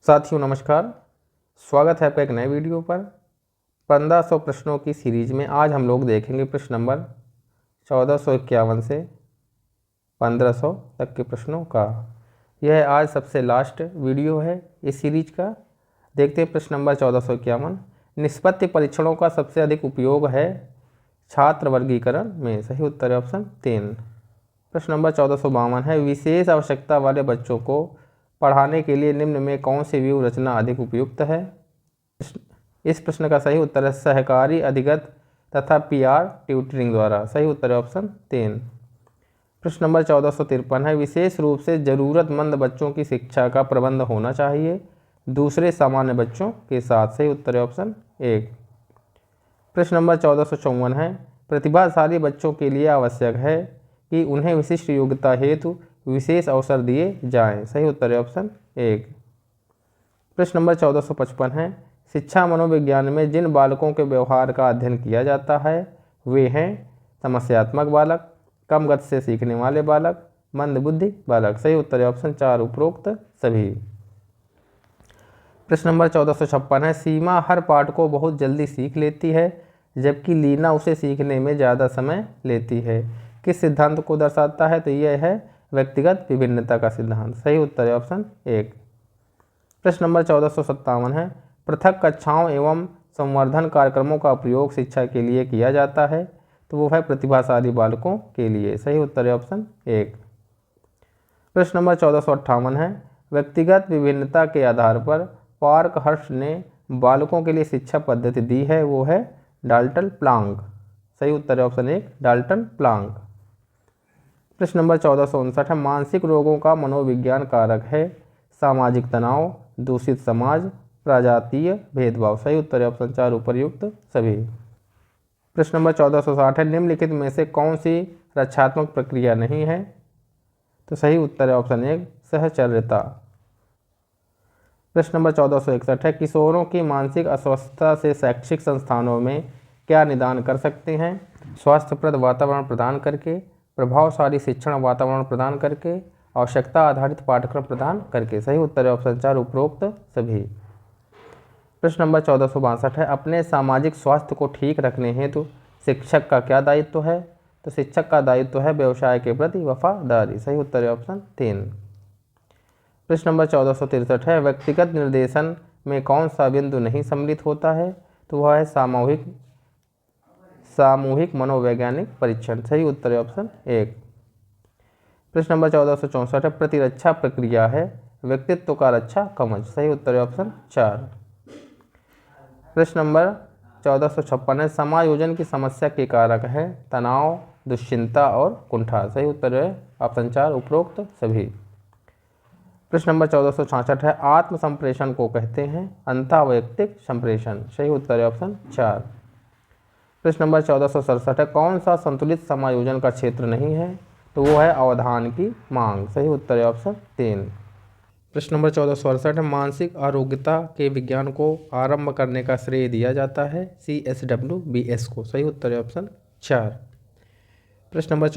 साथियों नमस्कार। स्वागत है आपका एक नए वीडियो पर। 1500 प्रश्नों की सीरीज में आज हम लोग देखेंगे प्रश्न नंबर 1451 से 1500 तक के प्रश्नों का। यह आज सबसे लास्ट वीडियो है इस सीरीज का। देखते हैं प्रश्न नंबर 1451। निष्पत्ति परीक्षणों का सबसे अधिक उपयोग है छात्र वर्गीकरण में। सही उत्तर है ऑप्शन 3। प्रश्न नंबर 1452 है विशेष आवश्यकता वाले बच्चों को पढ़ाने के लिए निम्न में कौन सी व्यू रचना अधिक उपयुक्त है। इस प्रश्न का सही उत्तर है सहकारी अधिगत तथा पीआर ट्यूटरिंग द्वारा। सही उत्तर है ऑप्शन 3। प्रश्न नंबर 1453 है विशेष रूप से जरूरतमंद बच्चों की शिक्षा का प्रबंध होना चाहिए दूसरे सामान्य बच्चों के साथ। सही उत्तर है ऑप्शन 1। प्रश्न नंबर 1454 है प्रतिभाशाली बच्चों के लिए आवश्यक है कि उन्हें विशिष्ट योग्यता हेतु विशेष अवसर दिए जाएं। सही उत्तर है ऑप्शन 1। प्रश्न नंबर 1455 है शिक्षा मनोविज्ञान में जिन बालकों के व्यवहार का अध्ययन किया जाता है वे हैं समस्यात्मक बालक, कम गति से सीखने वाले बालक, मंदबुद्धि बालक। सही उत्तर है ऑप्शन 4 उपरोक्त सभी। प्रश्न नंबर 1456 है सीमा हर पाठ को बहुत जल्दी सीख लेती है जबकि लीना उसे सीखने में ज़्यादा समय लेती है। किस सिद्धांत को दर्शाता है? तो यह है व्यक्तिगत विभिन्नता का सिद्धांत। सही उत्तर है ऑप्शन 1। प्रश्न नंबर 1457 है पृथक कक्षाओं एवं संवर्धन कार्यक्रमों का प्रयोग शिक्षा के लिए किया जाता है तो वो है प्रतिभाशाली बालकों के लिए। सही उत्तर है ऑप्शन 1। प्रश्न नंबर 1458 है व्यक्तिगत विभिन्नता के आधार पर पार्कहर्स्ट ने बालकों के लिए शिक्षा पद्धति दी है वो है डाल्टन प्लांक। सही उत्तर है ऑप्शन 1 डाल्टन प्लांक। प्रश्न नंबर 1459 है मानसिक रोगों का मनोविज्ञान कारक है सामाजिक तनाव, दूषित समाज, प्रजातीय भेदभाव। सही उत्तर है ऑप्शन 4 उपर्युक्त सभी। प्रश्न नंबर 1460 है निम्नलिखित में से कौन सी रक्षात्मक प्रक्रिया नहीं है? तो सही उत्तर है ऑप्शन 1 सहचर्यता। प्रश्न नंबर 1461 है किशोरों की मानसिक अस्वस्थता से शैक्षिक संस्थानों में क्या निदान कर सकते हैं? स्वास्थ्यप्रद वातावरण प्रदान करके, प्रभावशाली शिक्षण वातावरण प्रदान करके, आवश्यकता आधारित पाठ्यक्रम प्रदान करके। सही उत्तर है ऑप्शन 4 उपरोक्त सभी। प्रश्न नंबर 1462 है अपने सामाजिक स्वास्थ्य को ठीक रखने हेतु शिक्षक का क्या दायित्व है? तो शिक्षक का दायित्व है व्यवसाय के प्रति वफादारी। सही उत्तर है ऑप्शन 3। प्रश्न नंबर 1463 है व्यक्तिगत निर्देशन में कौन सा बिंदु नहीं सम्मिलित होता है? तो वह है सामूहिक मनोवैज्ञानिक परीक्षण। सही उत्तर है ऑप्शन 1। प्रश्न नंबर 1464 है प्रतिरक्षा प्रक्रिया है व्यक्तित्व का रक्षा कवच। सही उत्तर है ऑप्शन 4। प्रश्न नंबर 1456 है समायोजन की समस्या के कारक है तनाव, दुश्चिंता और कुंठा। सही उत्तर है ऑप्शन 4 उपरोक्त सभी। प्रश्न नंबर 1466 है आत्म संप्रेषण को कहते हैं अंतःवैयक्तिक संप्रेषण। सही उत्तर है ऑप्शन 4। प्रश्न नंबर 1467 है कौन सा संतुलित समायोजन का क्षेत्र नहीं है? तो वो है अवधान की मांग। सही उत्तर है ऑप्शन 3। प्रश्न नंबर 1468 है मानसिक आरोग्यता के विज्ञान को आरंभ करने का श्रेय दिया जाता है CSWBS को। सही उत्तर है ऑप्शन 4। प्रश्न नंबर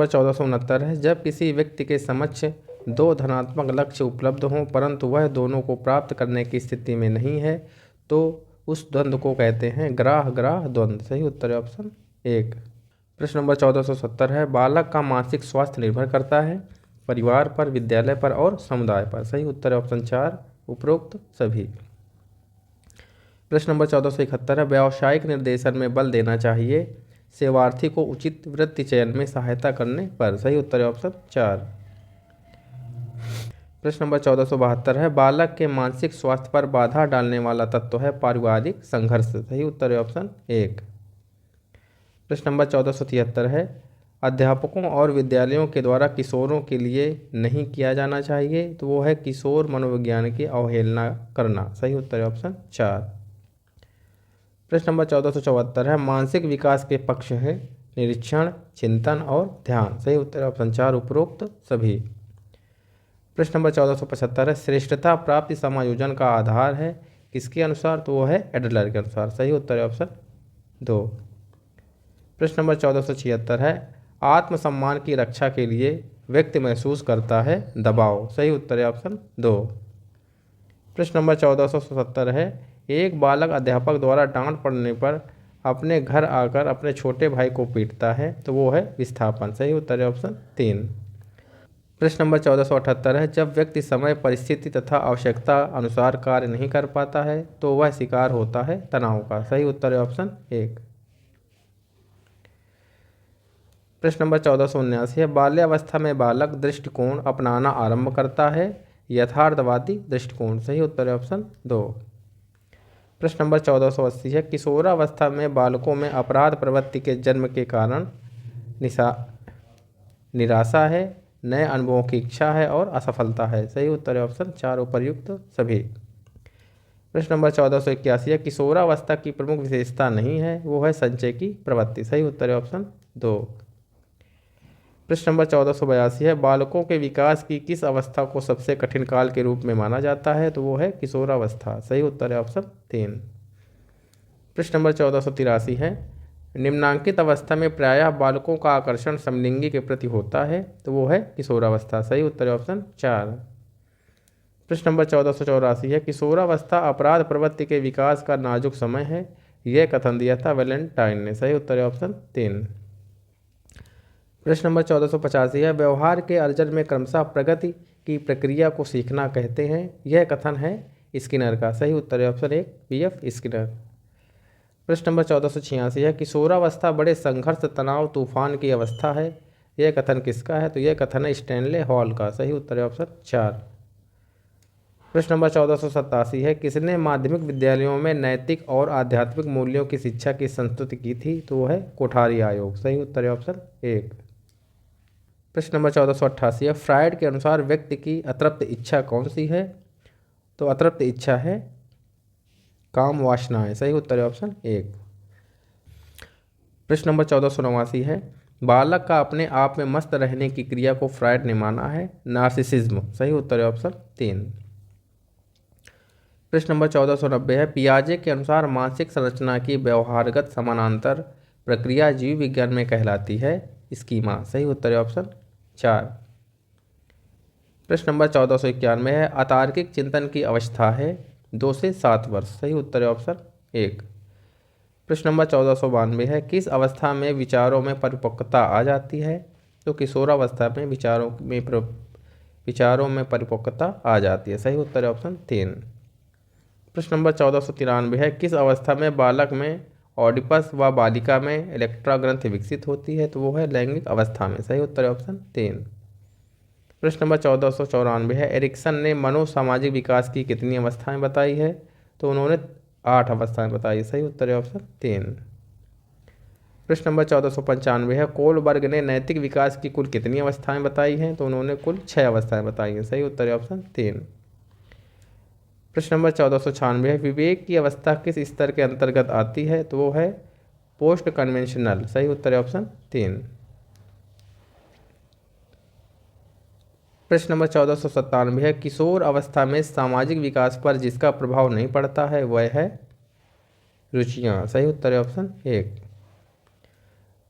1469 है जब किसी व्यक्ति के समक्ष दो धनात्मक लक्ष्य उपलब्ध हों परंतु वह दोनों को प्राप्त करने की स्थिति में नहीं है तो उस द्वंद्व को कहते हैं ग्राह द्वंद्व। सही उत्तर है ऑप्शन 1। प्रश्न नंबर 1470 है बालक का मानसिक स्वास्थ्य निर्भर करता है परिवार पर, विद्यालय पर और समुदाय पर। सही उत्तर है ऑप्शन 4 उपरोक्त सभी। प्रश्न नंबर 1471 है व्यावसायिक निर्देशन में बल देना चाहिए सेवार्थी को उचित वृत्ति चयन में सहायता करने पर। सही उत्तर है ऑप्शन 4। प्रश्न नंबर 1472 है बालक के मानसिक स्वास्थ्य पर बाधा डालने वाला तत्व है पारिवारिक संघर्ष। सही उत्तर है ऑप्शन 1। प्रश्न नंबर 1473 है अध्यापकों और विद्यालयों के द्वारा किशोरों के लिए नहीं किया जाना चाहिए तो वो है किशोर मनोविज्ञान की अवहेलना करना। सही उत्तर है ऑप्शन 4। प्रश्न नंबर 1474 है मानसिक विकास के पक्ष है निरीक्षण, चिंतन और ध्यान। सही उत्तर है ऑप्शन 4 उपरोक्त सभी। प्रश्न नंबर 1475 है श्रेष्ठता प्राप्ति समायोजन का आधार है किसके अनुसार? तो वो है एडलर के अनुसार। सही उत्तर है ऑप्शन 2। प्रश्न नंबर 1476 है आत्मसम्मान की रक्षा के लिए व्यक्ति महसूस करता है दबाव। सही उत्तर है ऑप्शन 2। प्रश्न नंबर 1477 है, एक बालक अध्यापक द्वारा डांट पड़ने पर अपने घर आकर अपने छोटे भाई को पीटता है, तो वो है विस्थापन। सही उत्तर है ऑप्शन 3। प्रश्न नंबर 1478 है, जब व्यक्ति समय, परिस्थिति तथा आवश्यकता अनुसार कार्य नहीं कर पाता है तो वह शिकार होता है तनाव का। सही उत्तर है ऑप्शन 1। प्रश्न नंबर 1479 है, बाल्यावस्था में बालक दृष्टिकोण अपनाना आरंभ करता है, यथार्थवादी दृष्टिकोण। सही उत्तर है ऑप्शन 2। प्रश्न नंबर 1480 है, किशोरावस्था में बालकों में अपराध प्रवृत्ति के जन्म के कारण निराशा है, नए अनुभवों की इच्छा है और असफलता है। सही उत्तर है ऑप्शन 4 उपर्युक्त सभी। प्रश्न नंबर 1481 है, किशोरावस्था की प्रमुख विशेषता नहीं है, वो है संचय की प्रवृत्ति। सही उत्तर है ऑप्शन 2। प्रश्न नंबर 1482 है, बालकों के विकास की किस अवस्था को सबसे कठिन काल के रूप में माना जाता है, तो वो है किशोरावस्था। सही उत्तर है ऑप्शन 3। प्रश्न नंबर 1483 है, निम्नांकित अवस्था में प्रायः बालकों का आकर्षण समलिंगी के प्रति होता है, तो वो है किशोरावस्था। सही उत्तर है ऑप्शन 4। प्रश्न नंबर 1484 है, किशोरावस्था अपराध प्रवृत्ति के विकास का नाजुक समय है, यह कथन दिया था वैलेंटाइन ने। सही उत्तर है ऑप्शन 3। प्रश्न नंबर 1485 है, व्यवहार के अर्जन में क्रमशः प्रगति की प्रक्रिया को सीखना कहते हैं, यह कथन है स्किनर का। सही उत्तर है ऑप्शन 1 पीएफ स्किनर। प्रश्न नंबर 1486 है, किशोरावस्था बड़े संघर्ष, तनाव, तूफान की अवस्था है, यह कथन किसका है, तो यह कथन है स्टैनले हॉल का। सही उत्तर है ऑप्शन 4। प्रश्न नंबर 1487 है, किसने माध्यमिक विद्यालयों में नैतिक और आध्यात्मिक मूल्यों की शिक्षा की संस्तुति की थी, तो वह है कोठारी आयोग। सही उत्तर है ऑप्शन 1। प्रश्न नंबर 1488 है, फ्रायड के अनुसार व्यक्ति की अतृप्त इच्छा कौन सी है, तो अतृप्त इच्छा है काम वासनाएं। सही उत्तर है ऑप्शन 1। प्रश्न नंबर 1489 है, बालक का अपने आप में मस्त रहने की क्रिया को फ्रायड ने माना है नार्सिसिज्म। सही उत्तर है ऑप्शन 3। प्रश्न नंबर 1490 है, पियाजे के अनुसार मानसिक संरचना की व्यवहारगत समानांतर प्रक्रिया जीव विज्ञान में कहलाती है स्कीमा। सही उत्तर है ऑप्शन 4। प्रश्न नंबर 1491 है, अतार्किक चिंतन की अवस्था है 2 से 7 वर्ष। सही उत्तर है ऑप्शन 1। प्रश्न नंबर 1492 है, किस अवस्था में विचारों में परिपक्वता आ जाती है, तो किशोरावस्था में विचारों में परिपक्वता आ जाती है। सही उत्तर है ऑप्शन 3। प्रश्न नंबर 1493 है, किस अवस्था में बालक में ऑडिपस व बालिका में इलेक्ट्रा ग्रंथि विकसित होती है, तो वो है लैंगिक अवस्था में। सही उत्तर है ऑप्शन 3। प्रश्न नंबर 1494 है, एरिक्सन ने मनोसामाजिक विकास की कितनी अवस्थाएं बताई है, तो उन्होंने 8 अवस्थाएं बताई। सही उत्तर है ऑप्शन 3। प्रश्न नंबर 1495 है, कोलबर्ग ने नैतिक विकास की कुल कितनी अवस्थाएं बताई हैं, तो उन्होंने कुल 6 अवस्थाएं बताई हैं। सही उत्तर है ऑप्शन 3। प्रश्न नंबर 1496 है, विवेक की अवस्था किस स्तर के अंतर्गत आती है, तो वो है पोस्ट कन्वेंशनल। सही उत्तर है ऑप्शन 3। प्रश्न नंबर 1497 है, किशोर अवस्था में सामाजिक विकास पर जिसका प्रभाव नहीं पड़ता है वह है रुचियाँ। सही उत्तर है ऑप्शन 1।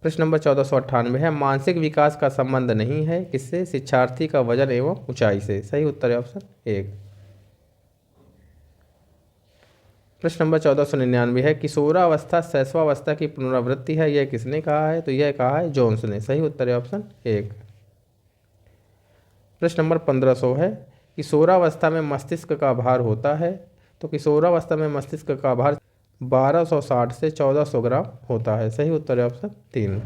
प्रश्न नंबर 1498 है, मानसिक विकास का संबंध नहीं है किससे, शिक्षार्थी का वजन एवं ऊंचाई से। सही उत्तर है ऑप्शन 1। प्रश्न नंबर 1499 है, किशोरावस्था शैशवावस्था की पुनरावृत्ति है, यह किसने कहा है, तो यह कहा है जोन्स ने। सही उत्तर है ऑप्शन 1। प्रश्न नंबर 1500 है, किशोरावस्था में मस्तिष्क का भार होता है, तो किशोरावस्था में मस्तिष्क का भार 1260 से 1400 ग्राम होता है। सही उत्तर है ऑप्शन 3।